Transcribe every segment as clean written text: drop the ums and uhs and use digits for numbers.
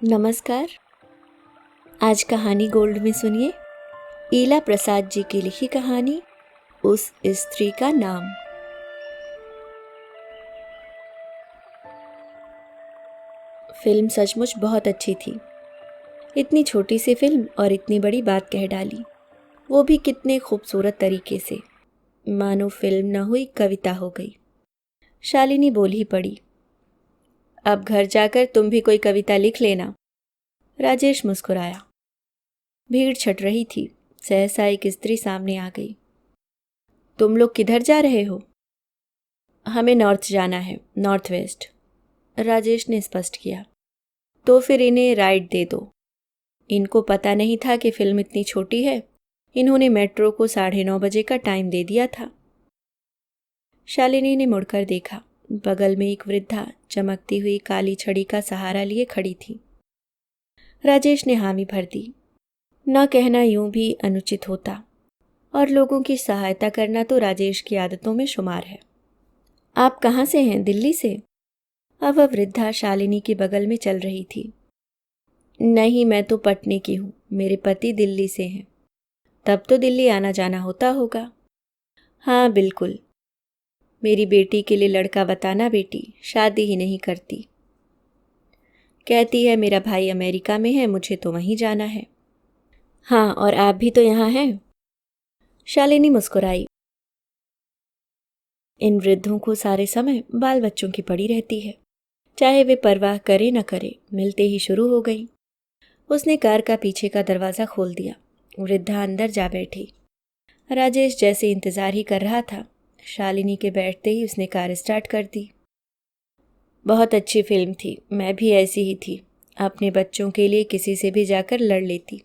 नमस्कार। आज कहानी गोल्ड में सुनिए ईला प्रसाद जी की लिखी कहानी उस स्त्री का नाम। फिल्म सचमुच बहुत अच्छी थी। इतनी छोटी सी फिल्म और इतनी बड़ी बात कह डाली, वो भी कितने खूबसूरत तरीके से, मानो फिल्म न हुई कविता हो गई। शालिनी बोल ही पड़ी, अब घर जाकर तुम भी कोई कविता लिख लेना। राजेश मुस्कुराया। भीड़ छट रही थी। सहसा एक स्त्री सामने आ गई। तुम लोग किधर जा रहे हो? हमें नॉर्थ जाना है, नॉर्थ वेस्ट, राजेश ने स्पष्ट किया। तो फिर इन्हें राइड दे दो। इनको पता नहीं था कि फिल्म इतनी छोटी है। इन्होंने मेट्रो को 9:30 बजे का टाइम दे दिया था। शालिनी ने मुड़कर देखा। बगल में एक वृद्धा चमकती हुई काली छड़ी का सहारा लिए खड़ी थी। राजेश ने हामी भर दी। न कहना यूं भी अनुचित होता, और लोगों की सहायता करना तो राजेश की आदतों में शुमार है। आप कहाँ से हैं? दिल्ली से? अब वह वृद्धा शालिनी के बगल में चल रही थी। नहीं, मैं तो पटने की हूँ। मेरे पति दिल्ली से हैं। तब तो दिल्ली आना जाना होता होगा। हाँ बिल्कुल। मेरी बेटी के लिए लड़का बताना बेटी, शादी ही नहीं करती। कहती है मेरा भाई अमेरिका में है, मुझे तो वहीं जाना है। हाँ, और आप भी तो यहाँ हैं। शालिनी मुस्कुराई। इन वृद्धों को सारे समय बाल बच्चों की पड़ी रहती है, चाहे वे परवाह करे न करे। मिलते ही शुरू हो गई। उसने कार का पीछे का दरवाज़ा खोल दिया। वृद्धा अंदर जा बैठी। राजेश जैसे इंतज़ार ही कर रहा था। शालिनी के बैठते ही उसने कार स्टार्ट कर दी। बहुत अच्छी फिल्म थी। मैं भी ऐसी ही थी। अपने बच्चों के लिए किसी से भी जाकर लड़ लेती।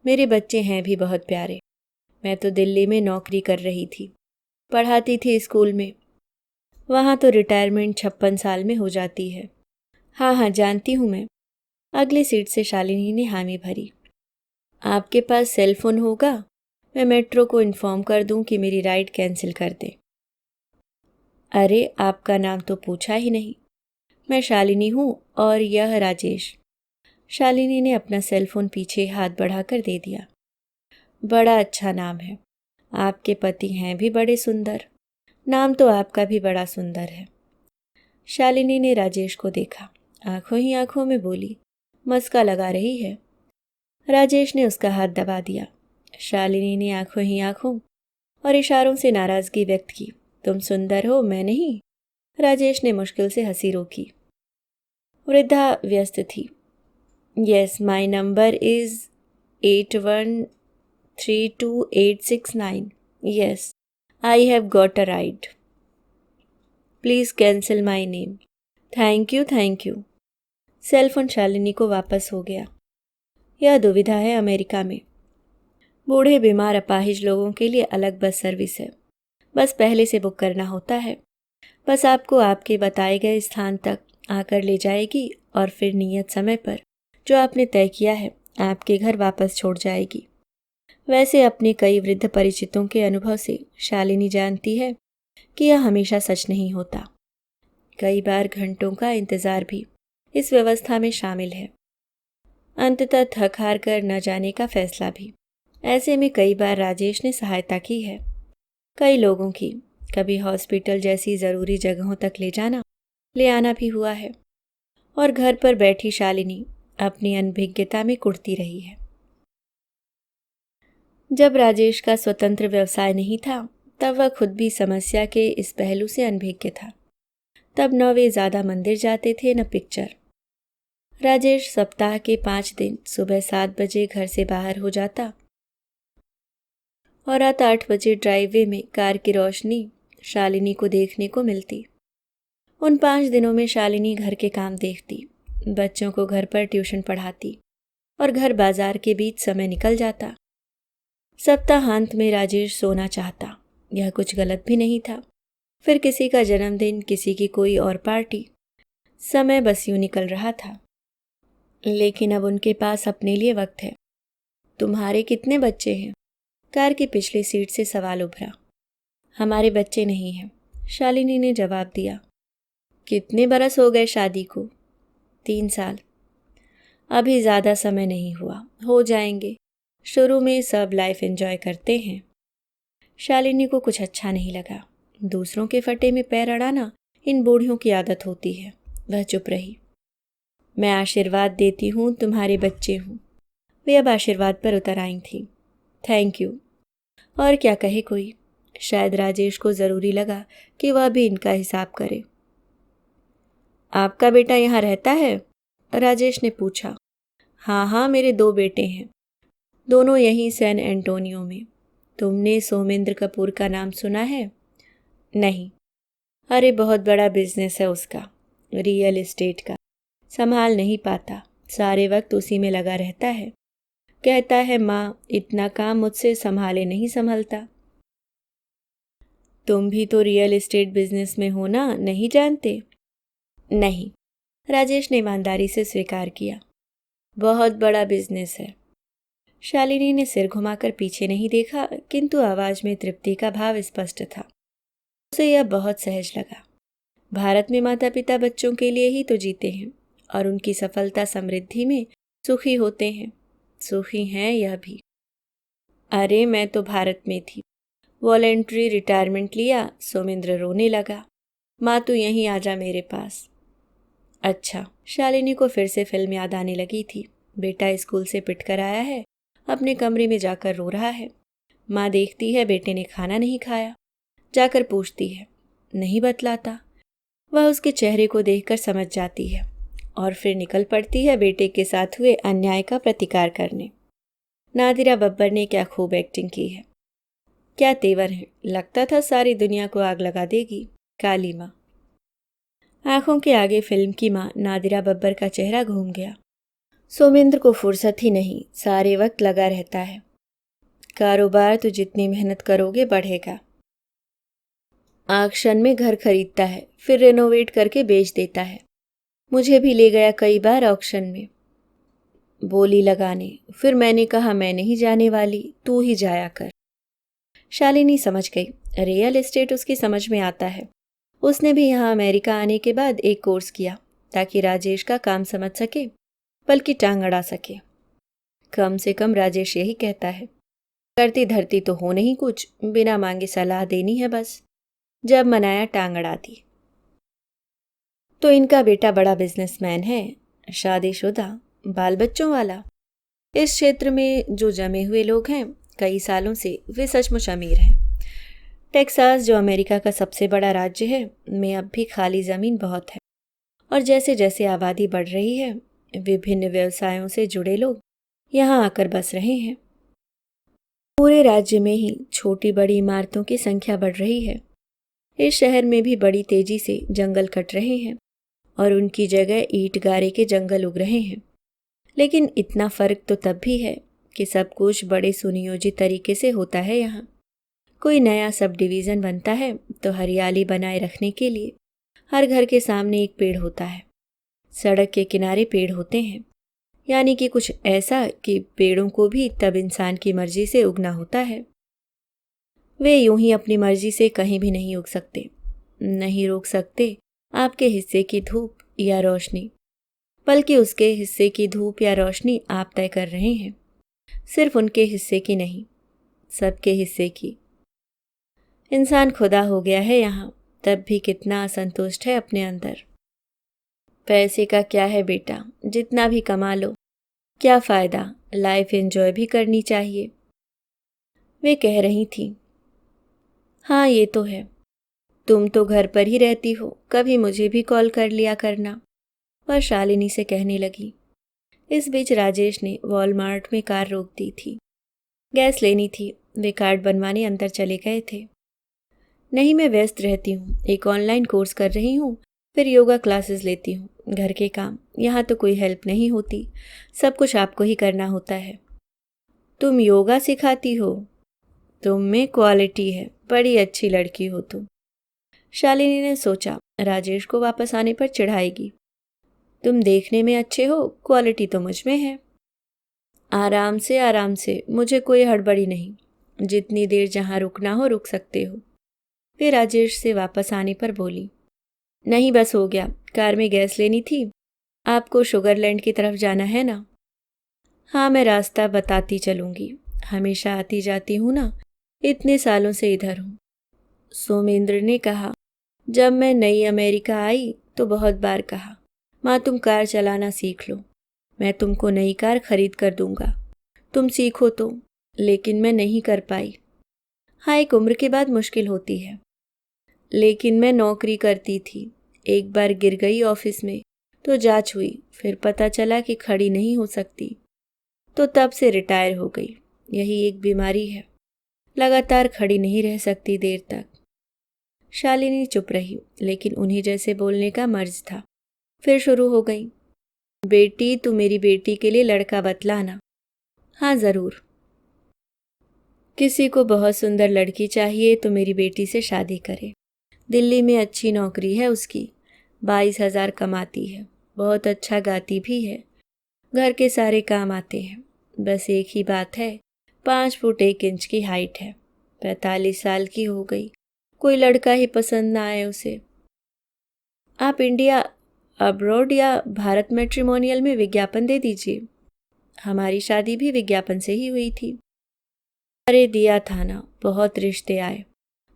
मेरे बच्चे हैं भी बहुत प्यारे। मैं तो दिल्ली में नौकरी कर रही थी, पढ़ाती थी स्कूल में। वहाँ तो रिटायरमेंट 56 साल में हो जाती है। हाँ हाँ, जानती हूँ मैं। अगली सीट से शालिनी ने हामी भरी। आपके पास सेल फोन होगा? मैं मेट्रो को इन्फॉर्म कर दूं कि मेरी राइड कैंसिल कर दे। अरे, आपका नाम तो पूछा ही नहीं। मैं शालिनी हूँ और यह राजेश। शालिनी ने अपना सेल फोन पीछे हाथ बढ़ाकर दे दिया। बड़ा अच्छा नाम है। आपके पति हैं भी बड़े सुंदर। नाम तो आपका भी बड़ा सुंदर है। शालिनी ने राजेश को देखा। आंखों ही आंखों में बोली, मस्का लगा रही है। राजेश ने उसका हाथ दबा दिया। शालिनी ने आंखों ही आंखों और इशारों से नाराजगी व्यक्त की। तुम सुंदर हो, मैं नहीं। राजेश ने मुश्किल से हंसी रोकी। वृद्धा व्यस्त थी। Yes, my number is 81328669। Yes, I have got a ride. Please cancel my name. Thank you thank you. Cellphone Shalini को वापस हो गया। यह दुविधा है अमेरिका में। बूढ़े बीमार अपाहिज लोगों के लिए अलग बस सर्विस है। बस पहले से बुक करना होता है। बस आपको आपके बताए गए स्थान तक आकर ले जाएगी और फिर नियत समय पर जो आपने तय किया है आपके घर वापस छोड़ जाएगी। वैसे अपने कई वृद्ध परिचितों के अनुभव से शालिनी जानती है कि यह हमेशा सच नहीं होता। कई बार घंटों का इंतजार भी इस व्यवस्था में शामिल है। अंततः थक हार कर न जाने का फैसला भी। ऐसे में कई बार राजेश ने सहायता की है, कई लोगों की। कभी हॉस्पिटल जैसी ज़रूरी जगहों तक ले जाना, ले आना भी हुआ है। और घर पर बैठी शालिनी अपनी अनभिज्ञता में कुढ़ती रही है। जब राजेश का स्वतंत्र व्यवसाय नहीं था, तब वह खुद भी समस्या के इस पहलू से अनभिज्ञ था। तब न वे ज़्यादा मंदिर जाते थे न पिक्चर। राजेश सप्ताह के 5 दिन सुबह 7 बजे घर से बाहर हो जाता और रात 8 बजे ड्राइववे में कार की रोशनी शालिनी को देखने को मिलती। उन 5 दिनों में शालिनी घर के काम देखती, बच्चों को घर पर ट्यूशन पढ़ाती और घर बाजार के बीच समय निकल जाता। सप्ताहांत में राजेश सोना चाहता। यह कुछ गलत भी नहीं था। फिर किसी का जन्मदिन, किसी की कोई और पार्टी, समय बस यूं निकल रहा था। लेकिन अब उनके पास अपने लिए वक्त है। तुम्हारे कितने बच्चे हैं? कार की पिछली सीट से सवाल उभरा। हमारे बच्चे नहीं हैं, शालिनी ने जवाब दिया। कितने बरस हो गए शादी को? 3 साल। अभी ज़्यादा समय नहीं हुआ, हो जाएंगे। शुरू में सब लाइफ एंजॉय करते हैं। शालिनी को कुछ अच्छा नहीं लगा। दूसरों के फटे में पैर अड़ाना इन बूढ़ियों की आदत होती है। वह चुप रही। मैं आशीर्वाद देती हूँ, तुम्हारे बच्चे हूँ। वे अब आशीर्वाद पर उतर आई थी। Thank you. और क्या कहे कोई। शायद राजेश को ज़रूरी लगा कि वह भी इनका हिसाब करे। आपका बेटा यहाँ रहता है? राजेश ने पूछा। हाँ हाँ, मेरे 2 बेटे हैं, दोनों यहीं सैन एंटोनियो में। तुमने सोमेंद्र कपूर का नाम सुना है? नहीं। अरे बहुत बड़ा बिजनेस है उसका, रियल एस्टेट का। संभाल नहीं पाता, सारे वक्त उसी में लगा रहता है। कहता है माँ, इतना काम मुझसे संभाले नहीं संभलता। तुम भी तो रियल एस्टेट बिजनेस में हो ना, नहीं जानते? नहीं, राजेश ने ईमानदारी से स्वीकार किया। बहुत बड़ा बिजनेस है। शालिनी ने सिर घुमाकर पीछे नहीं देखा, किंतु आवाज में तृप्ति का भाव स्पष्ट था। उसे यह बहुत सहज लगा। भारत में माता पिता बच्चों के लिए ही तो जीते हैं और उनकी सफलता समृद्धि में सुखी होते हैं। सुखी हैं यह भी। अरे मैं तो भारत में थी, वॉलेंट्री रिटायरमेंट लिया। सोमेंद्र रोने लगा। माँ तू यहीं आ जा मेरे पास। अच्छा। शालिनी को फिर से फिल्म याद आने लगी थी। बेटा स्कूल से पिट कर आया है, अपने कमरे में जाकर रो रहा है। माँ देखती है बेटे ने खाना नहीं खाया, जाकर पूछती है, नहीं बतलाता। वह उसके चेहरे को देखकर समझ जाती है और फिर निकल पड़ती है बेटे के साथ हुए अन्याय का प्रतिकार करने। नादिरा बब्बर ने क्या खूब एक्टिंग की है। क्या तेवर है, लगता था सारी दुनिया को आग लगा देगी। काली माँ। आंखों के आगे फिल्म की माँ नादिरा बब्बर का चेहरा घूम गया। सोमेंद्र को फुर्सत ही नहीं, सारे वक्त लगा रहता है। कारोबार तो जितनी मेहनत करोगे बढ़ेगा। ऑक्शन में घर खरीदता है, फिर रेनोवेट करके बेच देता है। मुझे भी ले गया कई बार ऑक्शन में बोली लगाने, फिर मैंने कहा मैं नहीं जाने वाली, तू ही जाया कर। शालिनी समझ गई, रियल एस्टेट उसकी समझ में आता है। उसने भी यहाँ अमेरिका आने के बाद एक कोर्स किया ताकि राजेश का काम समझ सके, बल्कि टांग अड़ा सके। कम से कम राजेश यही कहता है, करती धरती तो हो नहीं कुछ, बिना मांगे सलाह देनी है बस। जब मनाया टांग अड़ा दी। तो इनका बेटा बड़ा बिजनेसमैन है, शादीशुदा, बाल बच्चों वाला। इस क्षेत्र में जो जमे हुए लोग हैं कई सालों से, वे सचमुच अमीर हैं। टेक्सास, जो अमेरिका का सबसे बड़ा राज्य है, में अब भी खाली ज़मीन बहुत है और जैसे जैसे आबादी बढ़ रही है, विभिन्न व्यवसायों से जुड़े लोग यहाँ आकर बस रहे हैं। पूरे राज्य में ही छोटी बड़ी इमारतों की संख्या बढ़ रही है। इस शहर में भी बड़ी तेजी से जंगल कट रहे हैं और उनकी जगह ईंट गारे के जंगल उग रहे हैं। लेकिन इतना फर्क तो तब भी है कि सब कुछ बड़े सुनियोजित तरीके से होता है यहाँ। कोई नया सब डिवीज़न बनता है तो हरियाली बनाए रखने के लिए हर घर के सामने एक पेड़ होता है, सड़क के किनारे पेड़ होते हैं। यानी कि कुछ ऐसा कि पेड़ों को भी तब इंसान की मर्जी से उगना होता है। वे यूं ही अपनी मर्जी से कहीं भी नहीं उग सकते, नहीं रोक सकते आपके हिस्से की धूप या रोशनी, बल्कि उसके हिस्से की धूप या रोशनी आप तय कर रहे हैं। सिर्फ उनके हिस्से की नहीं, सबके हिस्से की। इंसान खुदा हो गया है यहाँ, तब भी कितना असंतुष्ट है अपने अंदर। पैसे का क्या है बेटा, जितना भी कमा लो क्या फ़ायदा, लाइफ एंजॉय भी करनी चाहिए। वे कह रही थीं। हाँ ये तो है, तुम तो घर पर ही रहती हो, कभी मुझे भी कॉल कर लिया करना, वह शालिनी से कहने लगी। इस बीच राजेश ने वॉलमार्ट में कार रोक दी थी। गैस लेनी थी, वे कार्ड बनवाने अंदर चले गए थे। नहीं, मैं व्यस्त रहती हूँ, एक ऑनलाइन कोर्स कर रही हूँ, फिर योगा क्लासेस लेती हूँ, घर के काम, यहाँ तो कोई हेल्प नहीं होती, सब कुछ आपको ही करना होता है। तुम योगा सिखाती हो? तुम में क्वालिटी है, बड़ी अच्छी लड़की हो तुम। शालिनी ने सोचा राजेश को वापस आने पर चिढ़ाएगी। तुम देखने में अच्छे हो, क्वालिटी तो मुझ में है। आराम से, मुझे कोई हड़बड़ी नहीं, जितनी देर जहाँ रुकना हो रुक सकते हो। वे राजेश से वापस आने पर बोली। नहीं बस हो गया, कार में गैस लेनी थी, आपको शुगरलैंड की तरफ जाना है ना? हाँ, मैं रास्ता बताती चलूँगी। हमेशा आती जाती हूँ ना, इतने सालों से इधर हूँ। सोमेंद्र ने कहा। जब मैं नई अमेरिका आई तो बहुत बार कहा, माँ तुम कार चलाना सीख लो, मैं तुमको नई कार खरीद कर दूंगा, तुम सीखो तो। लेकिन मैं नहीं कर पाई। हाँ, एक उम्र के बाद मुश्किल होती है। लेकिन मैं नौकरी करती थी। एक बार गिर गई ऑफिस में तो जांच हुई, फिर पता चला कि खड़ी नहीं हो सकती, तो तब से रिटायर हो गई। यही एक बीमारी है, लगातार खड़ी नहीं रह सकती देर तक। शालिनी चुप रही, लेकिन उन्हीं जैसे बोलने का मर्ज था। फिर शुरू हो गई। बेटी, तू मेरी बेटी के लिए लड़का बतलाना। हाँ ज़रूर। किसी को बहुत सुंदर लड़की चाहिए तो मेरी बेटी से शादी करे। दिल्ली में अच्छी नौकरी है उसकी, 22,000 कमाती है, बहुत अच्छा गाती भी है, घर के सारे काम आते हैं। बस एक ही बात है, 5 फुट 1 इंच की हाइट है, 45 साल की हो गई, कोई लड़का ही पसंद ना आए उसे। आप इंडिया अब्रॉड या भारत मैट्रिमोनियल में विज्ञापन दे दीजिए। हमारी शादी भी विज्ञापन से ही हुई थी। अरे दिया था ना, बहुत रिश्ते आए,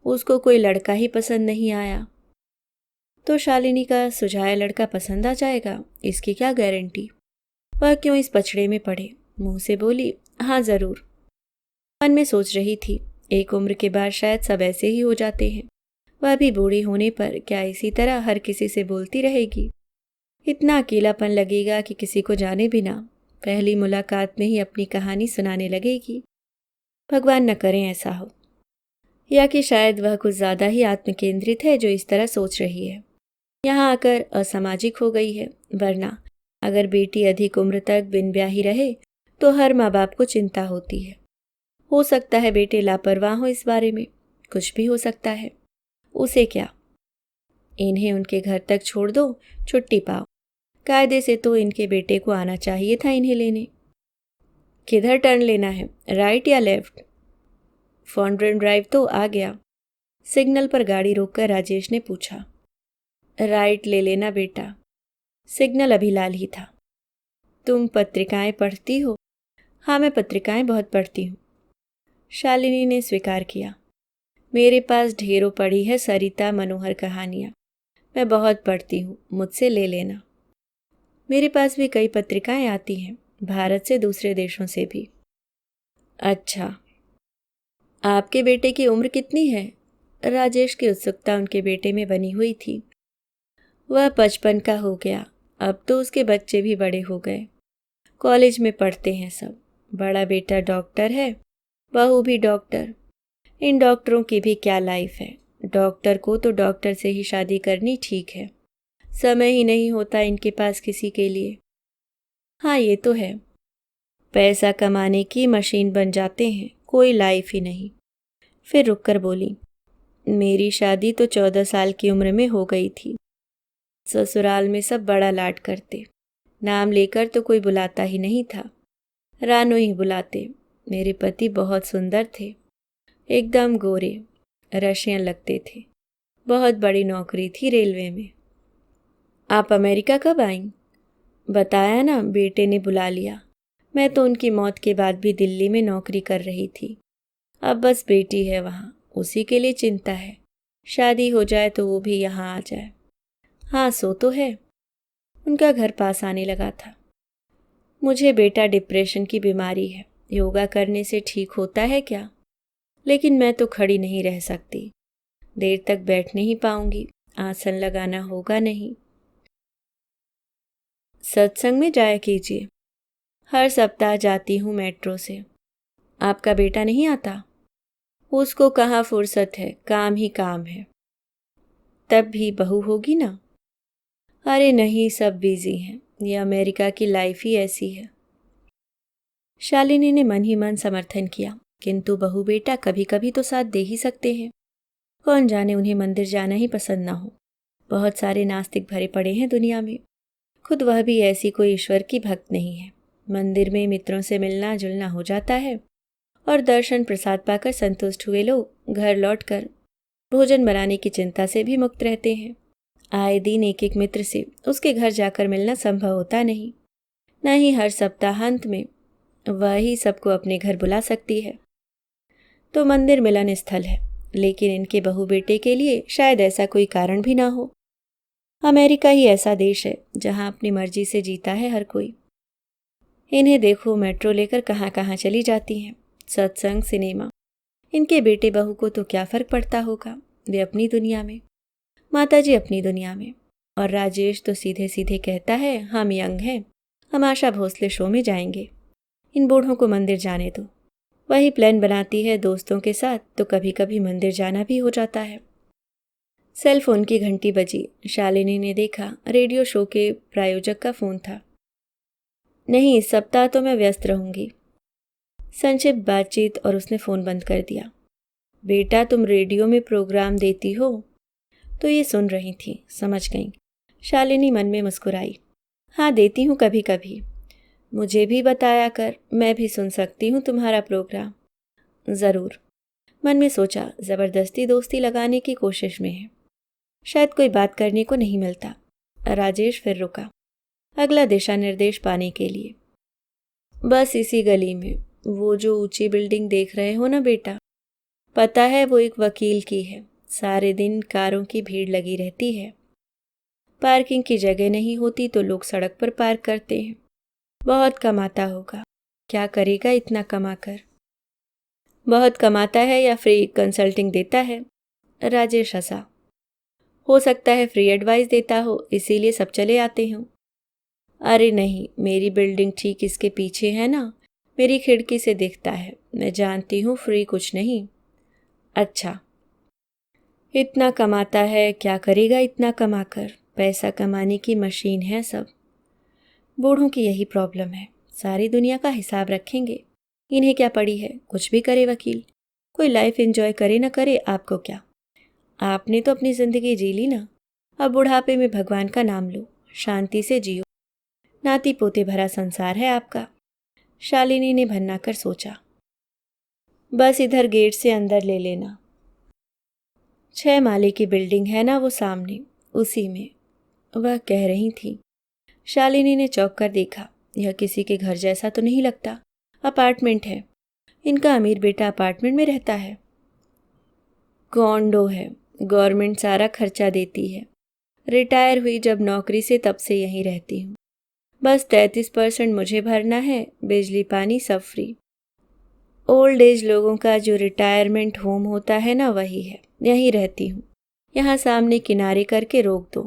उसको कोई लड़का ही पसंद नहीं आया। तो शालिनी का सुझाया लड़का पसंद आ जाएगा, इसकी क्या गारंटी? वह क्यों इस पछड़े में पड़े? मुंह से बोली, हाँ ज़रूर। मन में सोच रही थी, एक उम्र के बाद शायद सब ऐसे ही हो जाते हैं। वह भी बूढ़ी होने पर क्या इसी तरह हर किसी से बोलती रहेगी? इतना अकेलापन लगेगा कि किसी को जाने बिना पहली मुलाकात में ही अपनी कहानी सुनाने लगेगी। भगवान न करें ऐसा हो, या कि शायद वह कुछ ज़्यादा ही आत्मकेंद्रित है जो इस तरह सोच रही है, यहाँ आकर असामाजिक हो गई है। वरना अगर बेटी अधिक उम्र तक बिन ब्याही रहे तो हर माँ बाप को चिंता होती है। हो सकता है बेटे लापरवाह हो इस बारे में, कुछ भी हो सकता है। उसे क्या, इन्हें उनके घर तक छोड़ दो, छुट्टी पाओ। कायदे से तो इनके बेटे को आना चाहिए था इन्हें लेने। किधर टर्न लेना है, राइट या लेफ्ट? फॉन्ड्रेन ड्राइव तो आ गया। सिग्नल पर गाड़ी रोककर राजेश ने पूछा। राइट ले लेना बेटा। सिग्नल अभी लाल ही था। तुम पत्रिकाएं पढ़ती हो? हाँ, मैं पत्रिकाएं बहुत पढ़ती हूँ। शालिनी ने स्वीकार किया। मेरे पास ढेरों पड़ी है सरिता मनोहर कहानियाँ, मैं बहुत पढ़ती हूँ, मुझसे ले लेना। मेरे पास भी कई पत्रिकाएं आती हैं, भारत से, दूसरे देशों से भी। अच्छा, आपके बेटे की उम्र कितनी है? राजेश की उत्सुकता उनके बेटे में बनी हुई थी। वह 55 का हो गया, अब तो उसके बच्चे भी बड़े हो गए, कॉलेज में पढ़ते हैं सब। बड़ा बेटा डॉक्टर है, बहू भी डॉक्टर। इन डॉक्टरों की भी क्या लाइफ है। डॉक्टर को तो डॉक्टर से ही शादी करनी ठीक है, समय ही नहीं होता इनके पास किसी के लिए। हाँ, ये तो है, पैसा कमाने की मशीन बन जाते हैं, कोई लाइफ ही नहीं। फिर रुककर बोली, मेरी शादी तो 14 साल की उम्र में हो गई थी। ससुराल में सब बड़ा लाड करते, नाम लेकर तो कोई बुलाता ही नहीं था, रानू ही बुलाते। मेरे पति बहुत सुंदर थे, एकदम गोरे, रशियन लगते थे, बहुत बड़ी नौकरी थी रेलवे में। आप अमेरिका कब आईं? बताया ना, बेटे ने बुला लिया। मैं तो उनकी मौत के बाद भी दिल्ली में नौकरी कर रही थी, अब बस बेटी है वहाँ, उसी के लिए चिंता है। शादी हो जाए तो वो भी यहाँ आ जाए। हाँ, सो तो है। उनका घर पास आने लगा था। मुझे बेटा डिप्रेशन की बीमारी है, योगा करने से ठीक होता है क्या? लेकिन मैं तो खड़ी नहीं रह सकती, देर तक बैठ नहीं पाऊंगी, आसन लगाना होगा नहीं। सत्संग में जाया कीजिए। हर सप्ताह जाती हूँ मेट्रो से। आपका बेटा नहीं आता? उसको कहाँ फुर्सत है, काम ही काम है। तब भी बहू होगी ना? अरे नहीं, सब बिजी हैं, ये अमेरिका की लाइफ ही ऐसी है। शालिनी ने मन ही मन समर्थन किया, किंतु बहू बेटा कभी कभी तो साथ दे ही सकते हैं। कौन जाने उन्हें मंदिर जाना ही पसंद ना हो। बहुत सारे नास्तिक भरे पड़े हैं दुनिया में, खुद वह भी ऐसी कोई ईश्वर की भक्त नहीं है। मंदिर में मित्रों से मिलना जुलना हो जाता है और दर्शन प्रसाद पाकर संतुष्ट हुए लोग घर लौटकर भोजन बनाने की चिंता से भी मुक्त रहते हैं। आए दिन एक एक मित्र से उसके घर जाकर मिलना संभव होता नहीं, न ही हर सप्ताहांत में वह ही सबको अपने घर बुला सकती है। तो मंदिर मिलन स्थल है, लेकिन इनके बहू बेटे के लिए शायद ऐसा कोई कारण भी ना हो। अमेरिका ही ऐसा देश है जहां अपनी मर्जी से जीता है हर कोई। इन्हें देखो मेट्रो लेकर कहाँ कहाँ चली जाती हैं, सत्संग, सिनेमा। इनके बेटे बहू को तो क्या फर्क पड़ता होगा, वे अपनी दुनिया में, माताजी अपनी दुनिया में। और राजेश तो सीधे सीधे कहता है हम यंग हैं, हम आशा भोसले शो में जाएंगे, इन बूढ़ों को मंदिर जाने दो। वही प्लान बनाती है दोस्तों के साथ, तो कभी कभी मंदिर जाना भी हो जाता है। सेल फोन की घंटी बजी। शालिनी ने देखा रेडियो शो के प्रायोजक का फोन था। नहीं, इस सप्ताह तो मैं व्यस्त रहूंगी। संक्षिप्त बातचीत और उसने फोन बंद कर दिया। बेटा, तुम रेडियो में प्रोग्राम देती हो? तो ये सुन रही थी, समझ गई। शालिनी मन में मुस्कुराई। हाँ, देती हूँ कभी कभी। मुझे भी बताया कर, मैं भी सुन सकती हूँ तुम्हारा प्रोग्राम। ज़रूर, मन में सोचा। ज़बरदस्ती दोस्ती लगाने की कोशिश में है, शायद कोई बात करने को नहीं मिलता। राजेश फिर रुका, अगला दिशा निर्देश पाने के लिए। बस इसी गली में, वो जो ऊंची बिल्डिंग देख रहे हो ना बेटा, पता है वो एक वकील की है। सारे दिन कारों की भीड़ लगी रहती है, पार्किंग की जगह नहीं होती तो लोग सड़क पर पार्क करते हैं। बहुत कमाता होगा। क्या करेगा इतना कमाकर? बहुत कमाता है या फ्री कंसल्टिंग देता है? राजेश हंसा। हो सकता है फ्री एडवाइस देता हो, इसीलिए सब चले आते हो। अरे नहीं, मेरी बिल्डिंग ठीक इसके पीछे है ना, मेरी खिड़की से दिखता है। मैं जानती हूँ फ्री कुछ नहीं। अच्छा, इतना कमाता है, क्या करेगा इतना कमाकर? पैसा कमाने की मशीन है सब। बूढ़ों की यही प्रॉब्लम है, सारी दुनिया का हिसाब रखेंगे। इन्हें क्या पड़ी है, कुछ भी करे वकील। कोई लाइफ एंजॉय करे ना करे, आपको क्या? आपने तो अपनी जिंदगी जी ली ना, अब बुढ़ापे में भगवान का नाम लो, शांति से जियो। नाती पोते भरा संसार है आपका। शालिनी ने भन्ना कर सोचा। बस इधर गेट से अंदर ले लेना। 6 माले की बिल्डिंग है ना वो सामने, उसी में, वह कह रही थी। शालिनी ने चौंक कर देखा। यह किसी के घर जैसा तो नहीं लगता, अपार्टमेंट है। इनका अमीर बेटा अपार्टमेंट में रहता है। कॉन्डो है, गवर्नमेंट सारा खर्चा देती है। रिटायर हुई जब नौकरी से तब से यहीं रहती हूँ। बस 33% मुझे भरना है, बिजली पानी सब फ्री। ओल्ड एज लोगों का जो रिटायरमेंट होम होता है ना, वही है। यहीं रहती हूँ, यहाँ सामने किनारे करके रोक दो,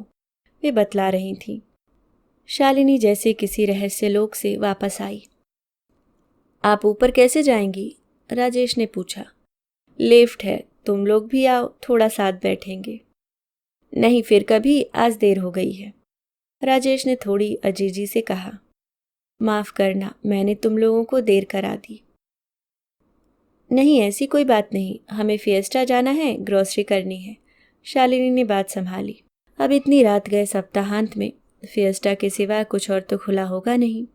वे बतला रही थी। शालिनी जैसे किसी रहस्य लोक से वापस आई। आप ऊपर कैसे जाएंगी? राजेश ने पूछा। लिफ्ट है, तुम लोग भी आओ, थोड़ा साथ बैठेंगे। नहीं, फिर कभी, आज देर हो गई है। राजेश ने थोड़ी अजीजी से कहा। माफ करना, मैंने तुम लोगों को देर करा दी। नहीं, ऐसी कोई बात नहीं, हमें फिएस्टा जाना है, ग्रोसरी करनी है। शालिनी ने बात संभाली। अब इतनी रात गए सप्ताहांत में फिएस्टा के सिवा कुछ और तो खुला होगा नहीं।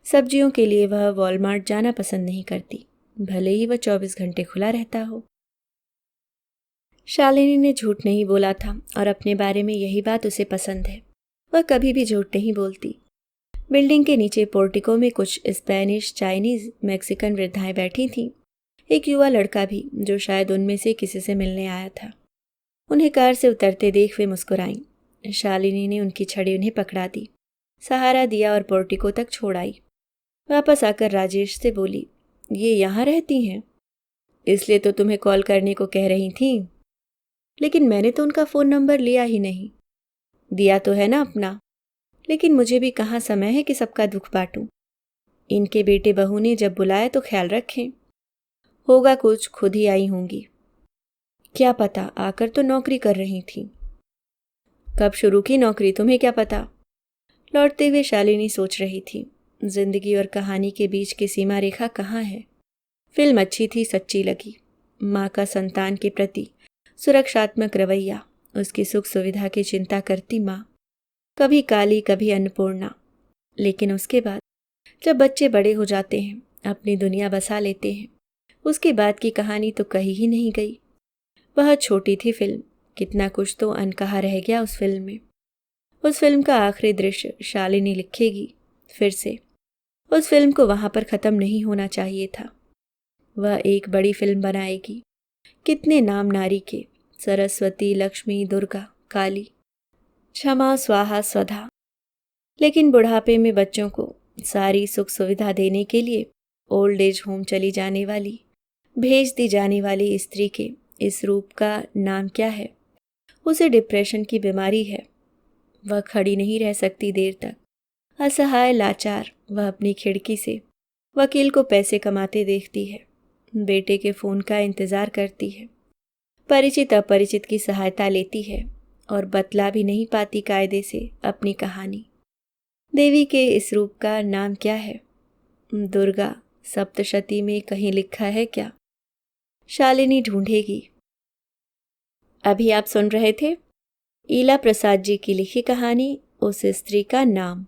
सब्जियों के लिए वह वॉलमार्ट जाना पसंद नहीं करती, भले ही वह 24 घंटे खुला रहता हो। शालिनी ने झूठ नहीं बोला था और अपने बारे में यही बात उसे पसंद है। वह कभी भी झूठ नहीं बोलती। बिल्डिंग के नीचे पोर्टिको में कुछ स्पेनिश, चाइनीज, मैक्सिकन वृद्धाएं बैठी थीं। एक युवा लड़का भी, जो शायद उनमें से किसी से मिलने आया था। उन्हें कार से उतरते देख वे मुस्कुराईं। शालिनी ने उनकी छड़ी उन्हें पकड़ा दी, सहारा दिया और पोर्टिको तक छोड़ आई। वापस आकर राजेश से बोली, ये यहाँ रहती हैं? इसलिए तो तुम्हें कॉल करने को कह रही थी, लेकिन मैंने तो उनका फ़ोन नंबर लिया ही नहीं। दिया तो है ना अपना, लेकिन मुझे भी कहाँ समय है कि सबका दुख बांटूं। इनके बेटे बहू ने जब बुलाया तो ख्याल रखें। होगा कुछ, खुद ही आई होंगी। क्या पता, आकर तो नौकरी कर रही थी। कब शुरू की नौकरी, तुम्हें क्या पता? लौटते हुए शालिनी सोच रही थी, जिंदगी और कहानी के बीच की सीमा रेखा कहाँ है। फिल्म अच्छी थी, सच्ची लगी। माँ का संतान के प्रति सुरक्षात्मक रवैया, उसकी सुख सुविधा की चिंता करती माँ, कभी काली कभी अन्नपूर्णा। लेकिन उसके बाद जब बच्चे बड़े हो जाते हैं, अपनी दुनिया बसा लेते हैं, उसके बाद की कहानी तो कही ही नहीं गई। वह छोटी थी फिल्म, कितना कुछ तो अनकहा रह गया उस फिल्म में। उस फिल्म का आखिरी दृश्य शालिनी लिखेगी फिर से। उस फिल्म को वहां पर ख़त्म नहीं होना चाहिए था। वह एक बड़ी फिल्म बनाएगी। कितने नाम नारी के, सरस्वती, लक्ष्मी, दुर्गा, काली, क्षमा, स्वाहा, स्वधा। लेकिन बुढ़ापे में बच्चों को सारी सुख सुविधा देने के लिए ओल्ड एज होम चली जाने वाली, भेज दी जाने वाली स्त्री के इस रूप का नाम क्या है? उसे डिप्रेशन की बीमारी है। वह खड़ी नहीं रह सकती देर तक। असहाय, लाचार, वह अपनी खिड़की से वकील को पैसे कमाते देखती है। बेटे के फ़ोन का इंतज़ार करती है। परिचित अपरिचित की सहायता लेती है और बतला भी नहीं पाती कायदे से अपनी कहानी। देवी के इस रूप का नाम क्या है? दुर्गा सप्तशती में कहीं लिखा है क्या? शालिनी ढूंढेगी। अभी आप सुन रहे थे ईला प्रसाद जी की लिखी कहानी उस स्त्री का नाम।